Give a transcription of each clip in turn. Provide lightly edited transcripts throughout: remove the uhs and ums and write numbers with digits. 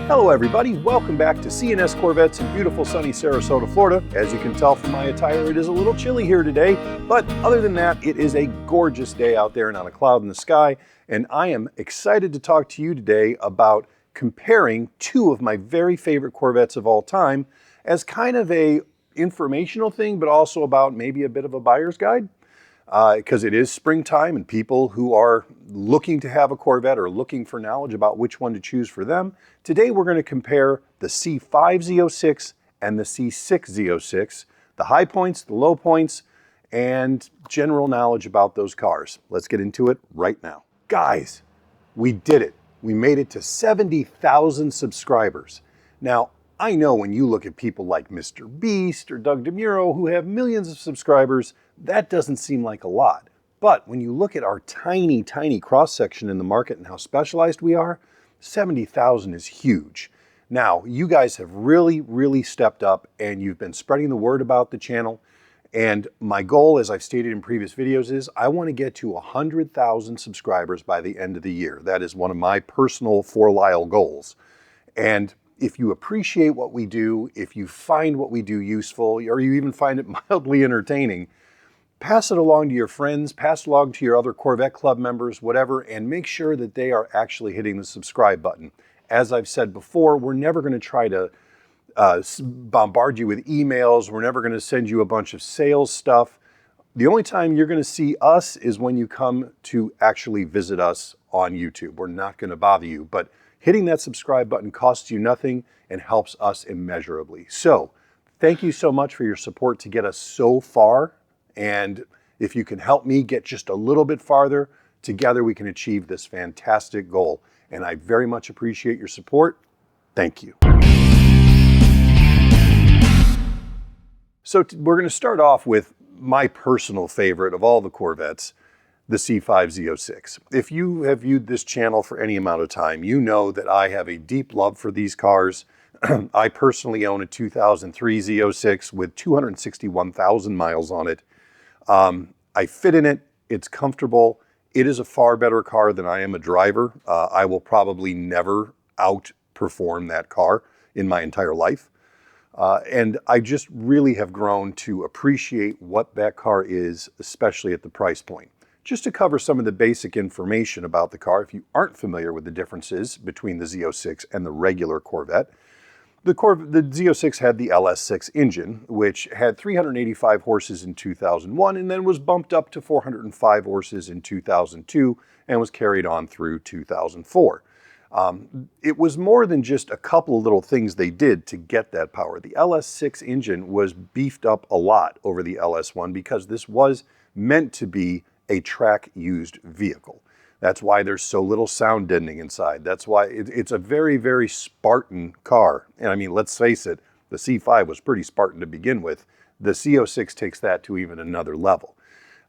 Hello everybody, welcome back to C&S Corvettes in beautiful sunny Sarasota, Florida. As you can tell from my attire, it is a little chilly here today, but other than that, it is a gorgeous day out there, not a cloud in the sky, and I am excited to talk to you today about comparing two of my very favorite Corvettes of all time as kind of a informational thing, but also about maybe a bit of a buyer's guide. Because it is springtime and people who are looking to have a Corvette or looking for knowledge about which one to choose for them. Today we're going to compare the C5 Z06 and the C6 Z06, the high points, the low points, and general knowledge about those cars. Let's get into it right now. Guys, we did it. We made it to 70,000 subscribers. Now, I know when you look at people like Mr. Beast or Doug DeMuro who have millions of subscribers, that doesn't seem like a lot. But when you look at our tiny, tiny cross-section in the market and how specialized we are, 70,000 is huge. Now, you guys have really stepped up and you've been spreading the word about the channel. And my goal, as I've stated in previous videos, is I want to get to 100,000 subscribers by the end of the year. That is one of my personal for Lyle goals. And if you appreciate what we do, if you find what we do useful, or you even find it mildly entertaining, pass it along to your friends, pass it along to your other Corvette Club members, whatever, and make sure that they are actually hitting the subscribe button. As I've said before, we're never going to try to bombard you with emails. We're never going to send you a bunch of sales stuff. The only time you're going to see us is when you come to actually visit us on YouTube. We're not going to bother you, but hitting that subscribe button costs you nothing and helps us immeasurably. So thank you so much for your support to get us so far. And if you can help me get just a little bit farther, together we can achieve this fantastic goal. And I very much appreciate your support. Thank you. So we're going to start off with my personal favorite of all the Corvettes, the C5 Z06. If you have viewed this channel for any amount of time, you know that I have a deep love for these cars. I personally own a 2003 Z06 with 261,000 miles on it. I fit in it, it's comfortable. It is a far better car than I am a driver. I will probably never outperform that car in my entire life. And I just really have grown to appreciate what that car is, especially at the price point. Just to cover some of the basic information about the car, if you aren't familiar with the differences between the Z06 and the regular Corvette, the Z06 had the LS6 engine, which had 385 horses in 2001 and then was bumped up to 405 horses in 2002 and was carried on through 2004. It was more than just a couple of little things they did to get that power. The LS6 engine was beefed up a lot over the LS1 because this was meant to be a track-used vehicle. That's why there's so little sound deadening inside. That's why it's a very Spartan car. And I mean, let's face it, the C5 was pretty Spartan to begin with. The C06 takes that to even another level.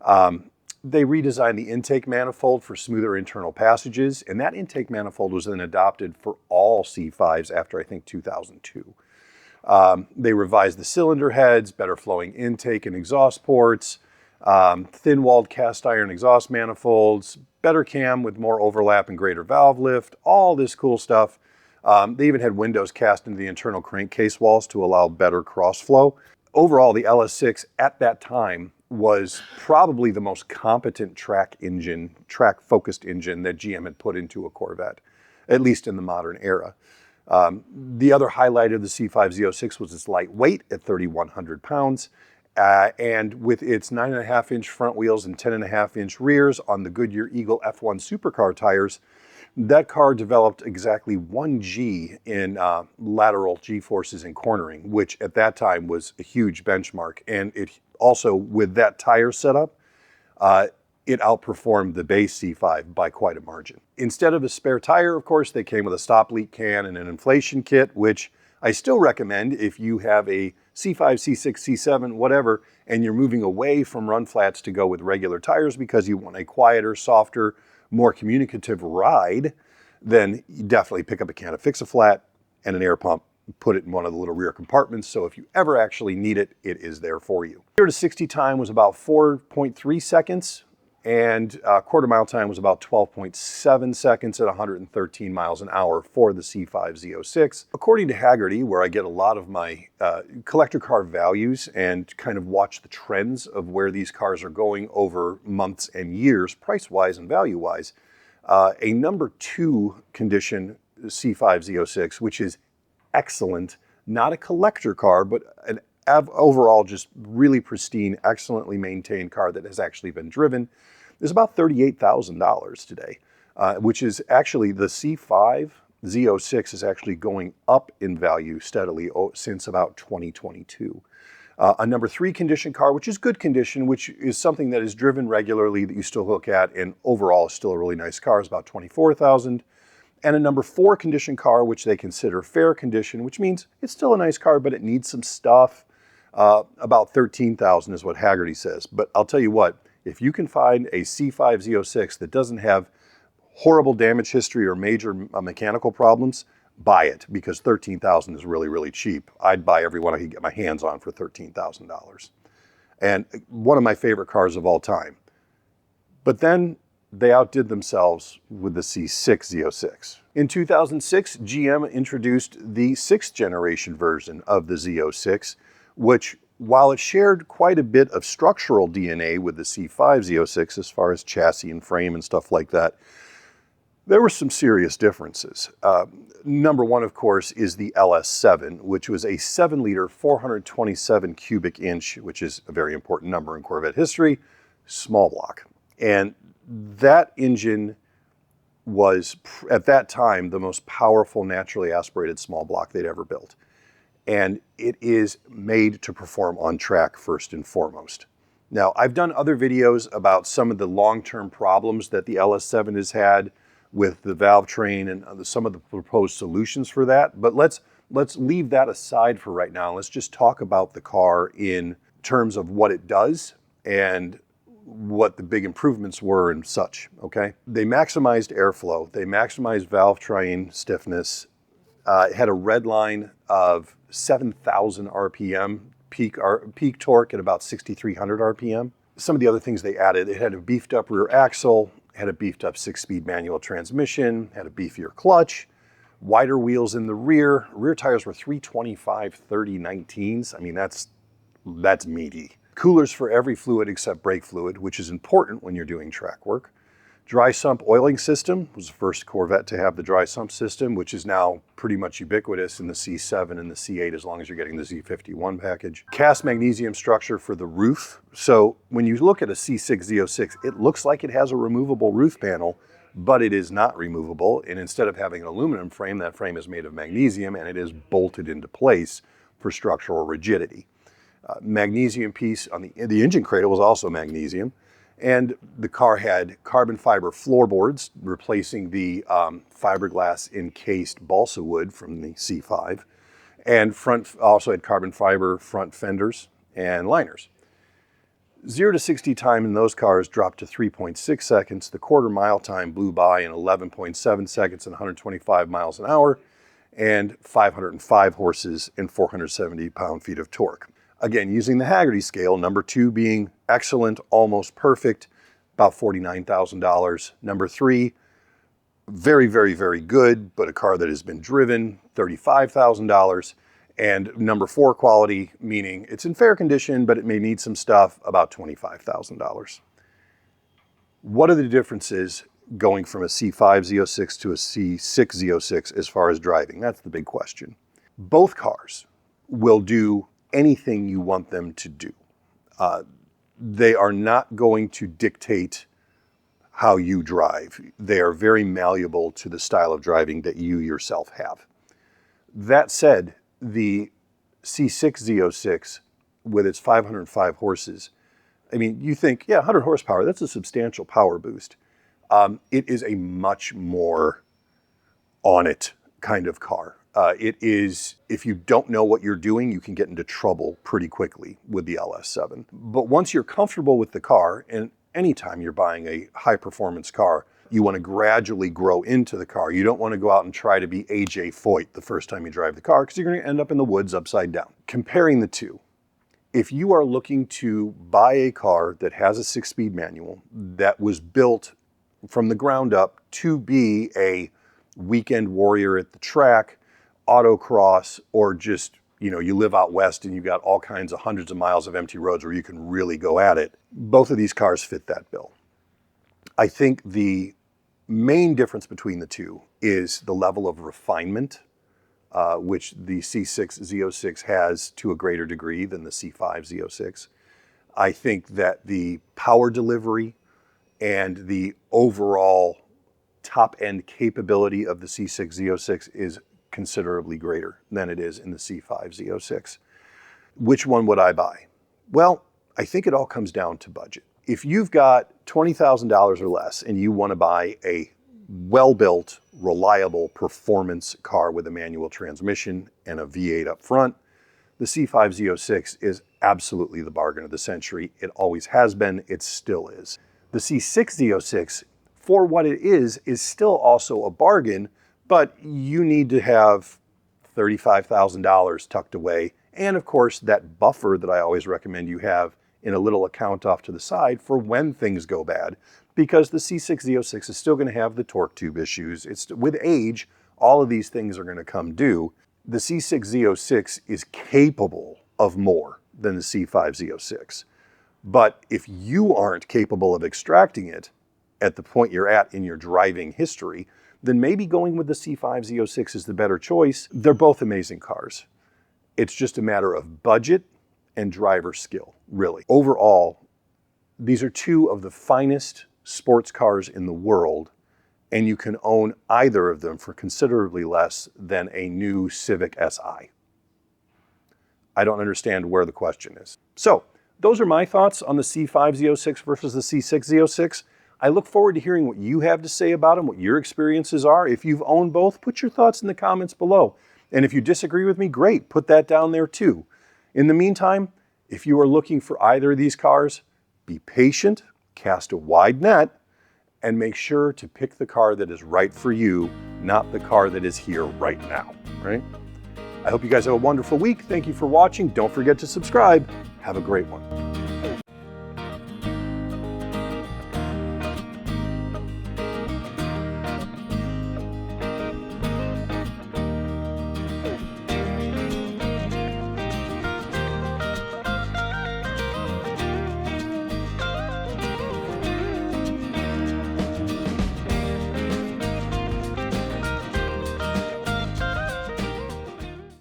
They redesigned the intake manifold for smoother internal passages, and that intake manifold was then adopted for all C5s after, I think, 2002. They revised the cylinder heads, better flowing intake and exhaust ports, thin-walled cast iron exhaust manifolds, better cam with more overlap and greater valve lift, all this cool stuff. They even had windows cast into the internal crankcase walls to allow better cross-flow. Overall, the LS6 at that time was probably the most competent track-focused engine that GM had put into a Corvette, at least in the modern era. The other highlight of the C5 Z06 was its lightweight at 3,100 pounds. And with its 9.5-inch front wheels and 10.5-inch rears on the Goodyear Eagle F1 supercar tires, that car developed exactly 1 G in lateral G-forces and cornering, which at that time was a huge benchmark. And it also, with that tire setup, it outperformed the base C5 by quite a margin. Instead of a spare tire, of course, they came with a stop leak can and an inflation kit, which I still recommend if you have a C5, C6, C7, whatever, and you're moving away from run flats to go with regular tires because you want a quieter, softer, more communicative ride, then you definitely pick up a can of Fix-A-Flat and an air pump, put it in one of the little rear compartments, so if you ever actually need it, it is there for you. 0 to 60 time was about 4.3 seconds. And quarter mile time was about 12.7 seconds at 113 miles an hour for the C5 Z06. According to Haggerty, where I get a lot of my collector car values and kind of watch the trends of where these cars are going over months and years, price-wise and value-wise, a number 2 condition C5 Z06, which is excellent, not a collector car, but an overall just really pristine, excellently maintained car that has actually been driven, is about $38,000 today, which is actually the C5 Z06 is actually going up in value steadily since about 2022. A number 3 condition car, which is good condition, which is something that is driven regularly that you still look at, and overall is still a really nice car, is about $24,000. And a number 4 condition car, which they consider fair condition, which means it's still a nice car, but it needs some stuff. About $13,000 is what Haggerty says. But I'll tell you what, if you can find a C5 Z06 that doesn't have horrible damage history or major mechanical problems, buy it, because $13,000 is really, really cheap. I'd buy every one I could get my hands on for $13,000. And one of my favorite cars of all time. But then they outdid themselves with the C6 Z06. In 2006, GM introduced the 6th generation version of the Z06, which, while it shared quite a bit of structural DNA with the C5 Z06 as far as chassis and frame and stuff like that, there were some serious differences. Number 1, of course, is the LS7, which was a 7-liter, 427 cubic inch, which is a very important number in Corvette history, small block. And that engine was, at that time, the most powerful naturally aspirated small block they'd ever built. And it is made to perform on track first and foremost. Now, I've done other videos about some of the long-term problems that the LS7 has had with the valve train and some of the proposed solutions for that. But let's leave that aside for right now. Let's just talk about the car in terms of what it does and what the big improvements were and such, okay? They maximized airflow. They maximized valve train stiffness. It had a red line of 7,000 RPM, peak torque at about 6,300 RPM. Some of the other things they added, it had a beefed up rear axle, had a beefed up 6-speed manual transmission, had a beefier clutch, wider wheels in the rear. Rear tires were 325/30 19s. I mean, that's meaty. Coolers for every fluid except brake fluid, which is important when you're doing track work. Dry sump oiling system was the first Corvette to have the dry sump system, which is now pretty much ubiquitous in the C7 and the C8 as long as you're getting the Z51 package. Cast magnesium structure for the roof. So when you look at a C6 Z06, it looks like it has a removable roof panel, but it is not removable. And instead of having an aluminum frame, that frame is made of magnesium and it is bolted into place for structural rigidity. Magnesium piece on the engine cradle was also magnesium. And the car had carbon fiber floorboards, replacing the fiberglass encased balsa wood from the C5. And front also had carbon fiber front fenders and liners. 0 to 60 time in those cars dropped to 3.6 seconds. The quarter mile time blew by in 11.7 seconds and 125 miles an hour, and 505 horses and 470 pound-feet of torque. Again, using the Haggerty scale, number 2 being excellent, almost perfect, about $49,000. Number 3, very, very, very good, but a car that has been driven, $35,000. And number 4 quality, meaning it's in fair condition, but it may need some stuff, about $25,000. What are the differences going from a C5 Z06 to a C6 Z06 as far as driving? That's the big question. Both cars will do anything you want them to do. They are not going to dictate how you drive. They are very malleable to the style of driving that you yourself have. That said, the C6 Z06 with its 505 horses, I mean, you think, yeah, 100 horsepower, that's a substantial power boost. It is a much more on it kind of car. It is, if you don't know what you're doing, you can get into trouble pretty quickly with the LS7. But once you're comfortable with the car, and anytime you're buying a high performance car, you want to gradually grow into the car. You don't want to go out and try to be AJ Foyt the first time you drive the car, because you're going to end up in the woods upside down. Comparing the two, If you are looking to buy a car that has a 6-speed manual that was built from the ground up to be a weekend warrior at the track, autocross, or just, you live out west and you got all kinds of hundreds of miles of empty roads where you can really go at it, both of these cars fit that bill. I think the main difference between the two is the level of refinement, which the C6 Z06 has to a greater degree than the C5 Z06. I think that the power delivery and the overall top-end capability of the C6 Z06 is considerably greater than it is in the C5 Z06. Which one would I buy? Well, I think it all comes down to budget. If you've got $20,000 or less and you want to buy a well-built, reliable performance car with a manual transmission and a V8 up front, the C5 Z06 is absolutely the bargain of the century. It always has been, it still is. The C6 Z06, for what it is still also a bargain, but you need to have $35,000 tucked away. And of course, that buffer that I always recommend you have in a little account off to the side for when things go bad, because the C6 Z06 is still going to have the torque tube issues. With age, all of these things are going to come due. The C6 Z06 is capable of more than the C5 Z06. But if you aren't capable of extracting it at the point you're at in your driving history, then maybe going with the C5 Z06 is the better choice. They're both amazing cars. It's just a matter of budget and driver skill, really. Overall, these are two of the finest sports cars in the world, and you can own either of them for considerably less than a new Civic Si. I don't understand where the question is. So, those are my thoughts on the C5 Z06 versus the C6 Z06. I look forward to hearing what you have to say about them, what your experiences are. If you've owned both, put your thoughts in the comments below. And if you disagree with me, great, put that down there too. In the meantime, if you are looking for either of these cars, be patient, cast a wide net, and make sure to pick the car that is right for you, not the car that is here right now, right? I hope you guys have a wonderful week. Thank you for watching. Don't forget to subscribe. Have a great one.